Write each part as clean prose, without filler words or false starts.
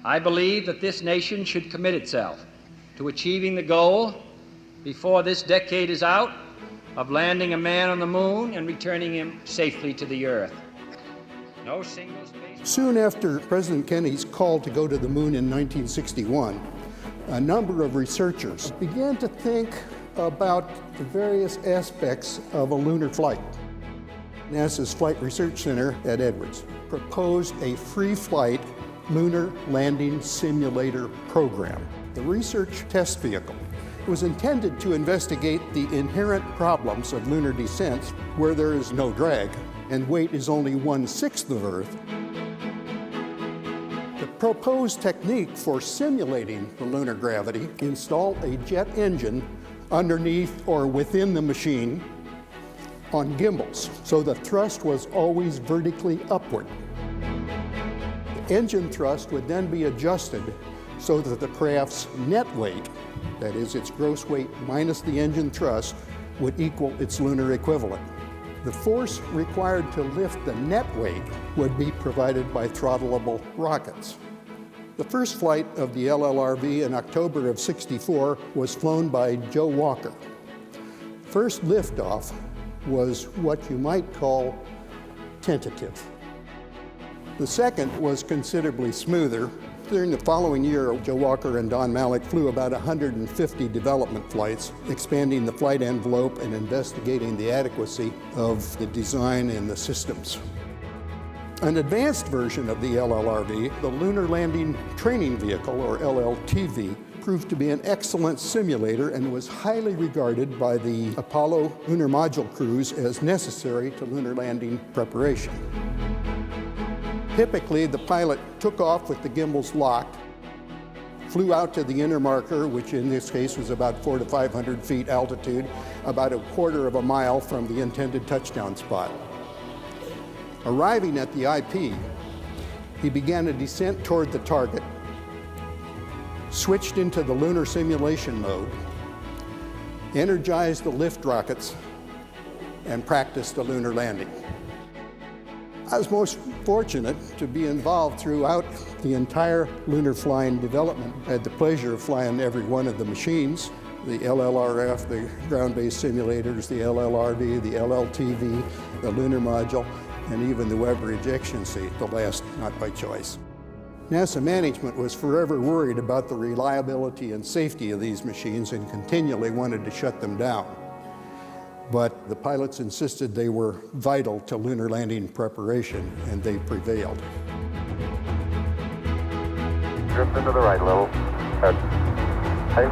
I believe that this nation should commit itself to achieving the goal, before this decade is out, of landing a man on the moon and returning him safely to the Earth. No single space... Soon after President Kennedy's call to go to the moon in 1961, a number of researchers began to think about the various aspects of a lunar flight. NASA's Flight Research Center at Edwards proposed a free flight lunar landing simulator program. The research test vehicle was intended to investigate the inherent problems of lunar descents where there is no drag and weight is only 1/6 of Earth. The proposed technique for simulating the lunar gravity installed a jet engine underneath or within the machine on gimbals, so the thrust was always vertically upward. The engine thrust would then be adjusted so that the craft's net weight, that is its gross weight minus the engine thrust, would equal its lunar equivalent. The force required to lift the net weight would be provided by throttleable rockets. The first flight of the LLRV in October of '64 was flown by Joe Walker. First liftoff was what you might call tentative. The second was considerably smoother. During the following year, Joe Walker and Don Malik flew about 150 development flights, expanding the flight envelope and investigating the adequacy of the design and the systems. An advanced version of the LLRV, the Lunar Landing Training Vehicle, or LLTV, proved to be an excellent simulator and was highly regarded by the Apollo lunar module crews as necessary to lunar landing preparation. Typically, the pilot took off with the gimbals locked, flew out to the inner marker, which in this case was about 400 to 500 feet altitude, about a quarter of a mile from the intended touchdown spot. Arriving at the IP, he began a descent toward the target, switched into the lunar simulation mode, energized the lift rockets, and practiced the lunar landing. I was most fortunate to be involved throughout the entire lunar flying development. I had the pleasure of flying every one of the machines, the LLRF, the ground-based simulators, the LLRV, the LLTV, the lunar module, and even the Weber ejection seat, the last not by choice. NASA management was forever worried about the reliability and safety of these machines and continually wanted to shut them down. But the pilots insisted they were vital to lunar landing preparation, and they prevailed. Drift into the right, level. Head. Hey.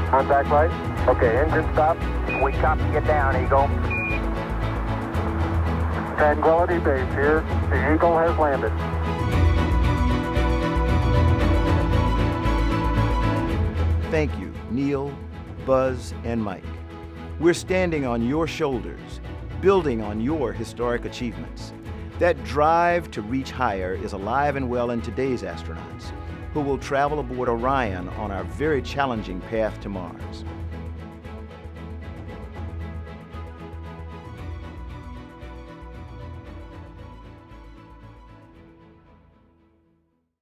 Contact light. Okay, engine stop. We copy you down, Eagle. Tranquility Base here. The Eagle has landed. Thank you, Neil, Buzz, and Mike. We're standing on your shoulders, building on your historic achievements. That drive to reach higher is alive and well in today's astronauts, who will travel aboard Orion on our very challenging path to Mars.